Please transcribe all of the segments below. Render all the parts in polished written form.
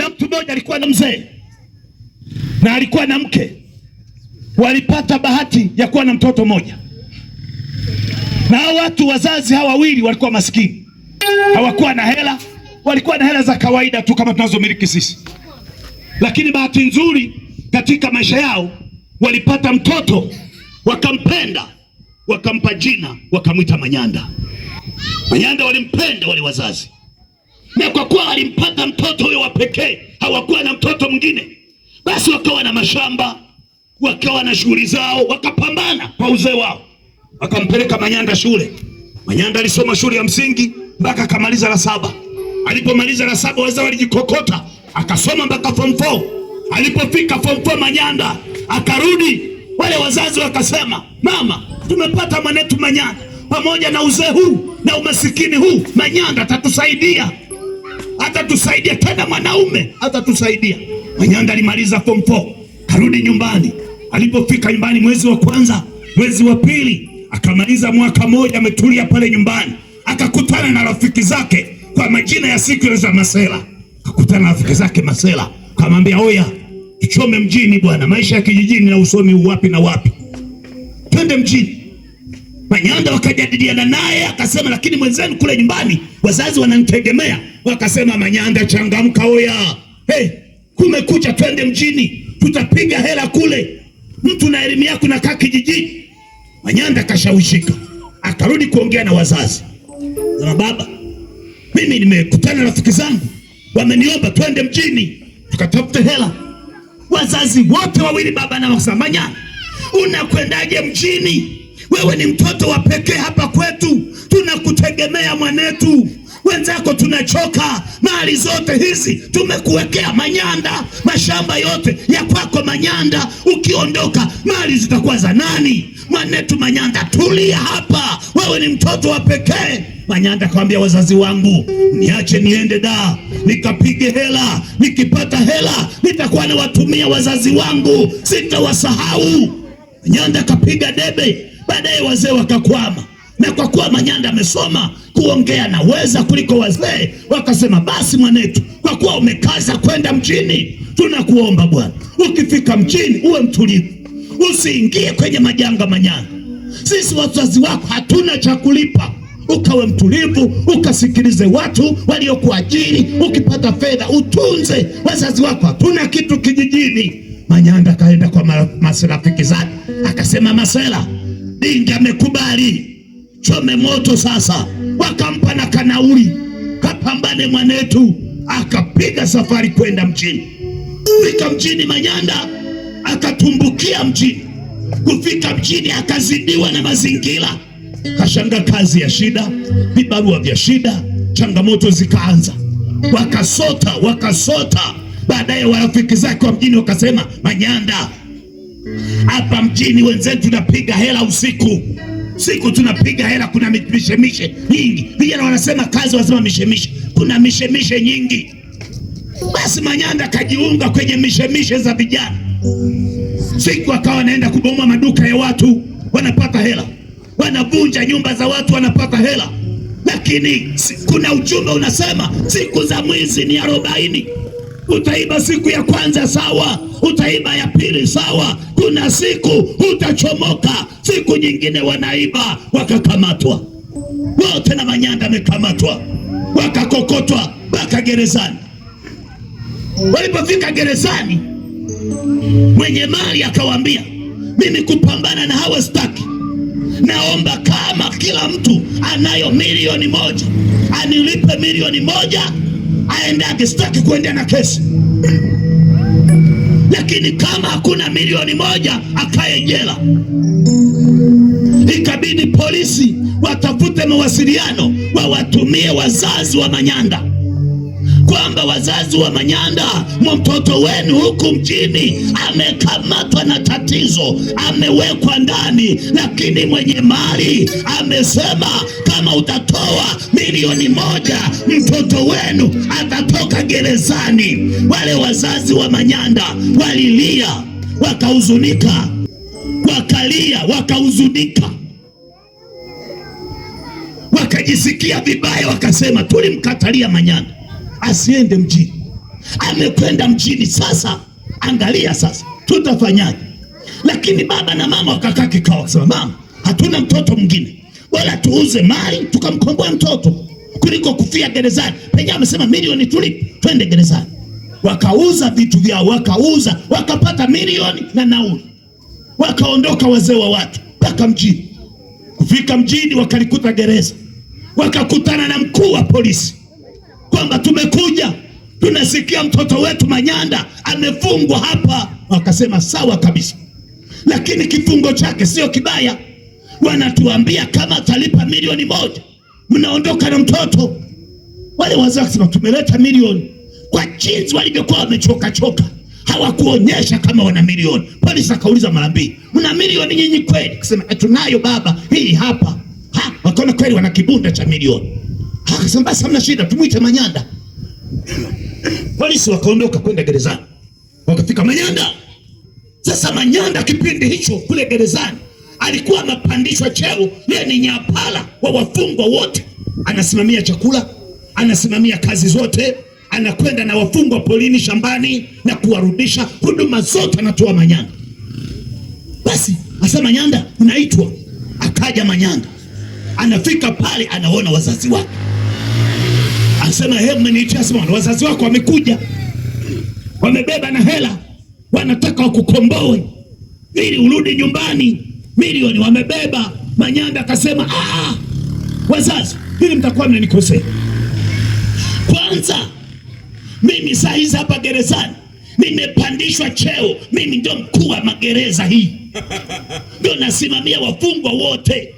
Kuna mtu mmoja alikuwa na mzee na alikuwa na mke, walipata bahati ya kuwa na mtoto mmoja, na hao watu wazazi hawa wawili walikuwa maskini, hawakuwa na hela, walikuwa na hela za kawaida tu kama tunazomiliki sisi, lakini bahati nzuri katika maisha yao walipata mtoto, wakampenda, wakampa jina, wakamwita Manyanda. Manyanda walimpenda wale wazazi, na kwa kuwa walimpata mtoto huyo wa pekee, hawakuwa na mtoto mwingine, basi wakawa na mashamba, wakawa na shughuli zao, wakapambana kwa uzee wao, wakampeleka Manyanda shule. Manyanda alisoma shule ya msingi mpaka akamaliza la 7. Alipomaliza la 7 wazao walijikokota, akasoma mpaka form 4. Alipofika form 4 Manyanda akarudi, wale wazazi wakasema, mama, tumepata mwanetu Manyanda, pamoja na uzee huu na umasikini huu, Manyanda atatusaidia, atatusaidia tena, mwanaume atatusaidia. Manyanda alimaliza form 4, karudi nyumbani. Alipofika nyumbani mwezi wa kwanza, mwezi wa pili, akamaliza mwaka mmoja ametulia pale nyumbani, akakutana na rafiki zake kwa majina ya siku za Masela. Akakutana na rafiki zake Masela, akamwambia, oya, tuchome mjini bwana, maisha ya kijijini na usomi wapi na wapi, twende mjini. Manyanda wakajadiliana naye, akasema, lakini mwenzenu kule nyumbani wazazi wananitegemea. Wakasema, Manyanda, changamka, oya, hey, kumekucha, twende mjini, tutapiga hela kule, mtu na elimu yako na kaa kijijini. Manyanda akashawishika, akarudi kuongea na wazazi. Sema, baba, mimi nimekutana na rafiki zangu, wameniomba twende mjini tukatafute hela. Wazazi wote wawili, baba na mama, Manyanda, unakwendaje mjini? Wewe ni mtoto wa pekee hapa kwetu, tunakutegemea mwanetu, wenzako tunachoka, mali zote hizi tumekuwekea Manyanda, mashamba yote ya kwako Manyanda, ukiondoka mali zitakuwa za nani? Mwanetu Manyanda, tulia hapa, wewe ni mtoto wa pekee. Manyanda akamwambia, wazazi wangu, niache niende da nikapige hela, nikipata hela nitakuwa nawatumia wazazi wangu, sitawasahau. Manyanda akapiga debe. Baadaye wazee wakakwama, na kwa kuwa Manyanda amesoma kuongea na weza kuliko wazee, wakasema, basi mwanetu, kwa kuwa umekaza kwenda mjini, tunakuomba bwana, ukifika mjini uwe mtulivu, usiingie kwenye majanga Manyanda. Sisi wazazi wako hatuna cha kulipa, ukawe mtulivu, ukasikilize watu waliokuajiri, ukipata fedha utunze wazazi wako, hatuna kitu kijijini. Manyanda kaenda kwa Masela rafiki zake, akasema, Masela, Dingi amekubali, chome moto sasa. Wakampa na kanauli, kapambane mwanetu. Akapiga safari kwenda mjini. Kufika mjini Manyanda akatumbukia mjini. Kufika mjini akazidiwa na mazingira, kashanga kazi ya shida, vibarua vya shida, changamoto zikaanza, wakasota. Baadaye warafiki zake wa mjini wakasema, Manyanda, hapa mjini wenzetu tunapiga hela usiku tunapiga hela, kuna mishemishe nyingi. Vijana wanasema kazi, wanasema mishemishe, kuna mishemishe nyingi. Basi Manyanda kajiunga kwenye mishemishe za vijana. Siku akawa anaenda kubomoa maduka ya watu, wanapata hela, wanavunja nyumba za watu, wanapata hela. Lakini kuna ujumbe unasema siku za mwizi ni 40. Utaiba siku ya kwanza sawa, utaiba ya pili sawa, kuna siku utachomoka. Siku nyingine wanaiba, wakakamatwa wote, na Manyanda amekamatwa, wakakokotwa mpaka gerezani. Walipofika gerezani, mwenye mali akawaambia, mimi kupambana na hawa staki, naomba kama kila mtu anayo 1,000,000 anilipe 1,000,000 aendake, sitaki kuendea na kesi. Lakini kama hakuna 1,000,000 akae jela. Ikabidi polisi watafute mawasiliano, wawatumie wazazi wa Manyanda, kwamba wazazi wa Manyanda, mtoto wenu huku mjini amekamatwa na tatizo, amewekwa ndani, lakini mwenye mali amesema kama utatoa 1,000,000 mtoto wenu atatoka gerezani. Wale wazazi wa Manyanda walilia, wakahuzunika, wakalia, wakahuzunika, wakajisikia vibaya, wakasema, tulimkatalia Manyanda asiende mjini, amekwenda mjini. Sasa angalia sasa tutafanyaje? Lakini baba na mama wakakaa kikao, wakasema mama, hatuna mtoto mwingine, wala tuuze mali tukamkomboa mtoto kuliko kufia gerezani. Penye amesema milioni tulipe, twende gerezani. Wakauza vitu vyao, wakauza, wakapata milioni na nauli, wakaondoka wazee wa watu mpaka mjini. Kufika mjini wakalikuta gereza, wakakutana na mkuu wa polisi kwamba tumekuja, tunasikia mtoto wetu Manyanda amefungwa hapa. Wakasema sawa kabisa, lakini kifungo chake sio kibaya. Wanatuambia kama atalipa milioni 1 mnaondoka na mtoto. Wale wazee wakasema tumeleta milioni. Kwa jinsi walivyokuwa wamechoka hawakuonyesha kama wana milioni. Polisi akauliza mara 2, mna milioni nyinyi kweli? Akasema tunayo baba, hii hapa. Wakaona kweli wana kibunda cha milioni. Akasema basi hamna shida, tumuite Manyanda. Polisi wakaondoka kwenda gerezani, wakafika Manyanda. Sasa Manyanda kipindi hicho kule gerezani alikuwa amepandishwa cheo, yeye ni nyapala wa wafungwa wote, anasimamia chakula, anasimamia kazi zote, anakwenda na wafungwa polini, shambani na kuwarudisha, huduma zote anatoa Manyanda. Basi asa Manyanda unaitwa, akaja Manyanda, anafika pale anaona wazazi wake, anasema mmeniitia, sema wazazi wako wamekuja, wamebeba na hela, wanataka wakukomboe ili urudi nyumbani, milioni wamebeba. Manyanda akasema wazazi, hili mtakuwa mnanikosea. Kwanza mimi saa hizi hapa gerezani nimepandishwa cheo, mimi ndio mkuu wa magereza hii, ndio nasimamia wafungwa wote,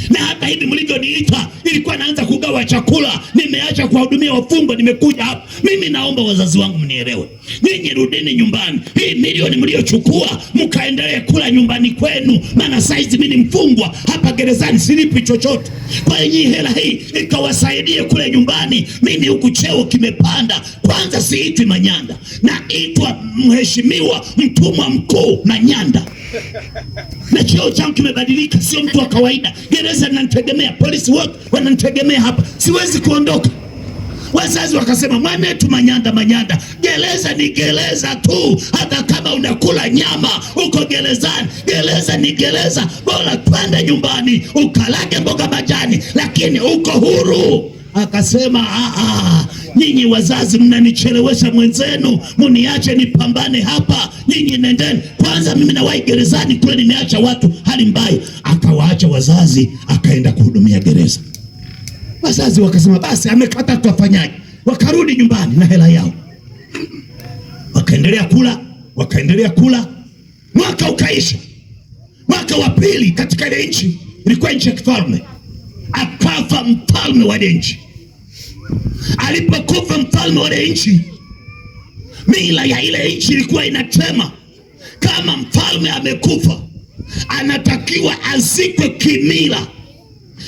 na hata hivi mlivyoniita ilikuwa naanza kugawa chakula, nimeacha kuwahudumia wafungwa, nimekuja hapa. Mimi naomba wazazi wangu mnielewe, nyinyi rudini nyumbani. Hii milioni mliochukua mkaendelee kula nyumbani kwenu, maana saizi mimi ni mfungwa hapa gerezani, silipi chochote. Kwa hiyo hela hii ikawasaidie kule nyumbani. Mimi huku cheo kimepanda, kwanza siitwi Manyanda, naitwa mheshimiwa mtumwa mkuu Manyanda, na cheo changu kimebadilika, sio mtu wa kawaida. Gereza linanitegemea, polisi wote wananitegemea hapa, siwezi kuondoka. Wazazi wakasema mwanetu Manyanda, gereza ni gereza tu, hata kama unakula nyama uko gerezani, gereza ni gereza, bora twende nyumbani ukalage mboga majani, lakini uko huru. Akasema nyinyi wazazi mnanichelewesha mwenzenu, muniache nipambane hapa, nyinyi nendeni kwanza, mimi nawahi gerezani kule, nimeacha watu hali mbaya. Akawaacha wazazi, akaenda kuhudumia gereza. Wazazi wakasema basi amekata, tutafanyaje? Wakarudi nyumbani na hela yao, wakaendelea kula. Mwaka ukaisha, mwaka wa pili katika ile nchi, ilikuwa nchi ya kifalme. Akafa mfalme wa ile nchi. Alipokufa mfalme wa ile nchi, mila ya ile nchi ilikuwa inatema kama mfalme amekufa anatakiwa azikwe kimila,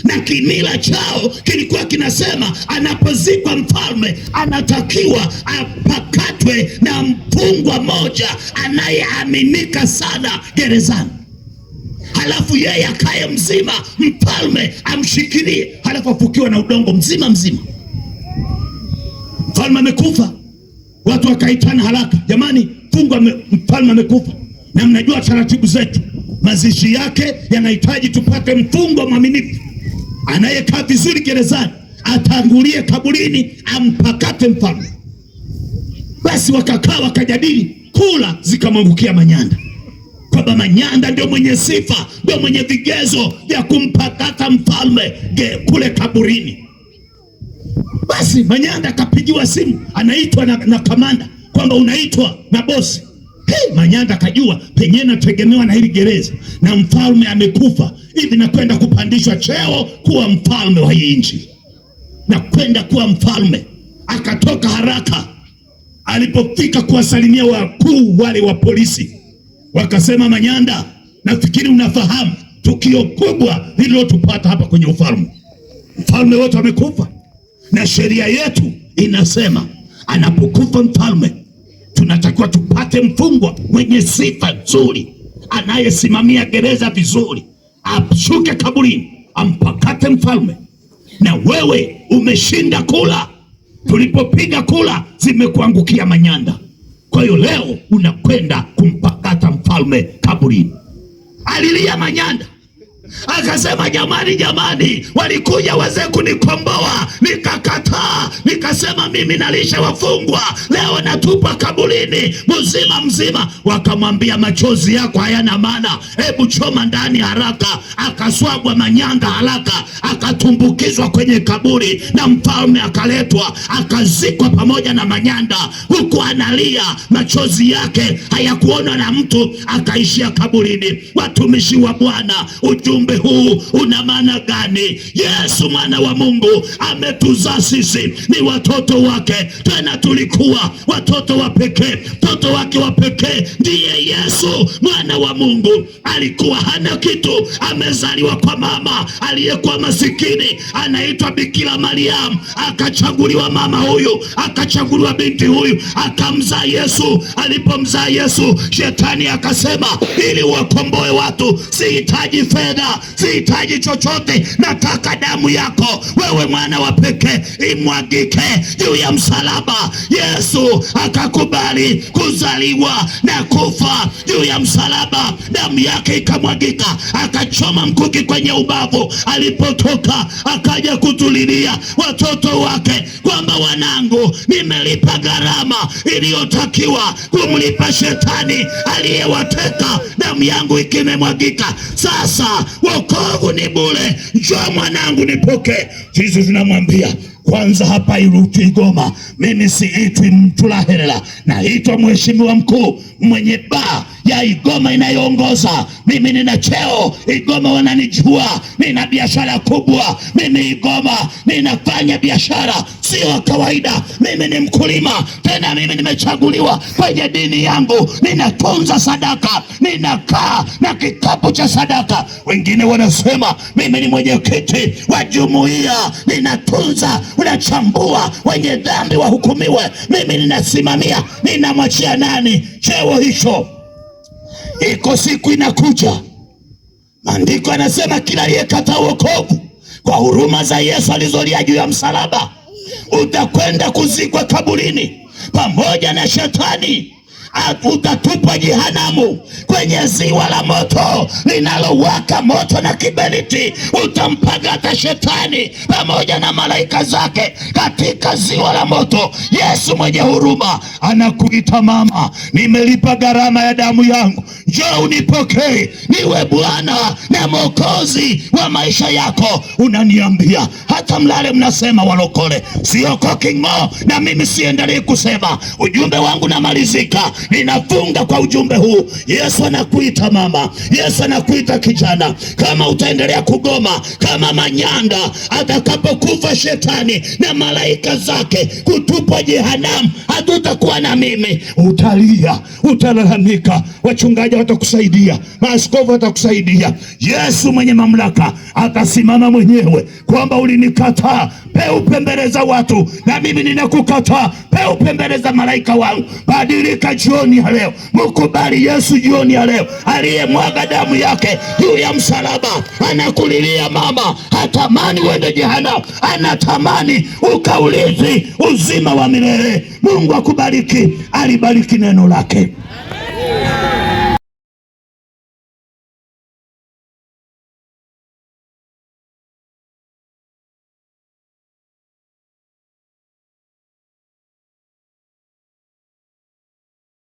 na kimila chao kilikuwa kinasema anapozikwa mfalme anatakiwa apakatwe na mfungwa moja anayeaminika sana gerezani, halafu yeye akaye mzima, mfalme amshikilie, halafu afukiwa na udongo mzima. Mfalme amekufa, watu wakaitana haraka, jamani, mfalme amekufa, na mnajua taratibu zetu, mazishi yake yanahitaji tupate mfungwa mwaminifu anayekaa vizuri gerezani, atangulie kaburini, ampakate mfalme. Basi wakakaa wakajadili, kula zikamwangukia Manyanda, kwamba Manyanda ndio mwenye sifa, ndio mwenye vigezo vya kumpakata mfalme kule kaburini. Basi Manyanda akapigiwa simu, anaitwa na kamanda kwamba unaitwa na bosi. Manyanda akajua penye nategemewa na hili gereza, na mfalme amekufa, hivi nakwenda kupandishwa cheo kuwa mfalme wa hii nchi, na kwenda kuwa mfalme. Akatoka haraka, alipofika kuwasalimia wakuu wale wa polisi, wakasema Manyanda, nafikiri unafahamu tukio kubwa lililotupata hapa kwenye ufalme. Mfalme wote amekufa, na sheria yetu inasema anapokufa mfalme tunatakiwa tupate mfungwa mwenye sifa nzuri, anayesimamia gereza vizuri, ashuke kaburini, ampakate mfalme. Na wewe umeshinda kula, Tulipopiga kula zimekuangukia manyanda. Kwa hiyo leo unakwenda kumpakata mfalme kaburini. Alilia manyanda, akasema jamani, walikuja wazee kunikomboa, nikakataa, nikasema mimi nalisha wafungwa, leo natupa kaburini mzima. Wakamwambia machozi yako hayana maana, hebu choma ndani haraka. Akaswagwa manyanda haraka, akatumbukizwa kwenye kaburi, na mfalme akaletwa, akazikwa pamoja na manyanda, huku analia, machozi yake hayakuonwa na mtu, akaishia kaburini. Watumishi wa Bwana, ujumbe huu una maana gani? Yesu mwana wa Mungu ametuzaa sisi, ni watoto wake, tena tulikuwa watoto wa pekee. Mtoto wake wa pekee ndiye Yesu mwana wa Mungu. Alikuwa hana kitu, amezaliwa kwa mama aliyekuwa masikini, anaitwa Bikira Mariam. Akachaguliwa mama huyu, akachaguliwa binti huyu, akamzaa Yesu. Alipomzaa Yesu, shetani akasema, ili wakomboe watu sihitaji fedha, sihitaji chochote, nataka damu yako wewe mwana wa pekee imwagike juu ya msalaba. Yesu akakubali kuzaliwa na kufa juu ya msalaba, damu yake ikamwagika, akachoma mkuki kwenye ubavu. Alipotoka akaja kutulilia watoto wake kwamba wanangu, nimelipa gharama iliyotakiwa kumlipa shetani aliyewateka, damu yangu ikimemwagika, sasa wokovu ni bure, njoo mwanangu nipoke. Sisi tunamwambia kwanza, hapa iruti Igoma mimi siitwi Mtulaherera, naitwa mheshimiwa mkuu mwenye baa ya Igoma inayoongoza. Mimi nina cheo Igoma, wananijua, nina biashara kubwa. Mimi Igoma ninafanya biashara sio kawaida. Mimi ni mkulima, tena mimi nimechaguliwa kwenye dini yangu, ninatunza sadaka, ninakaa na kikapu cha sadaka. Wengine wanasema mimi ni mwenyekiti wa jumuiya, ninatunza, unachambua wenye dhambi wahukumiwe. Mimi ninasimamia, ninamwachia nani cheo hicho? Iko siku inakuja, maandiko yanasema kila aliyekataa wokovu kwa huruma za Yesu alizolia juu ya msalaba, utakwenda kuzikwa kaburini pamoja na shetani. Utatupwa jehanamu, kwenye ziwa la moto linalowaka moto na kiberiti. Utampagata shetani pamoja na malaika zake katika ziwa la moto. Yesu mwenye huruma anakuita, mama, nimelipa gharama ya damu yangu, njoo unipokee niwe Bwana na Mwokozi wa maisha yako. Unaniambia hata mlale mnasema walokole, siokoki ng'o, na mimi siendelee kusema. Ujumbe wangu namalizika, ninafunga kwa ujumbe huu. Yesu anakuita mama, Yesu anakuita kijana. Kama utaendelea kugoma kama manyanda, atakapokufa shetani na malaika zake kutupwa jehanamu, hatutakuwa na mimi. Utalia, utalalamika, wachungaji watakusaidia, maaskofu watakusaidia. Yesu mwenye mamlaka atasimama mwenyewe kwamba ulinikataa peupe mbele za watu, na mimi ninakukataa peupe mbele za malaika wangu. Badilika jioni ya leo, mkubali Yesu jioni ya leo, aliyemwaga damu yake juu ya msalaba. Anakulilia mama, hatamani uende jehanamu, anatamani ukaulizi uzima wa milele. Mungu akubariki, alibariki neno lake.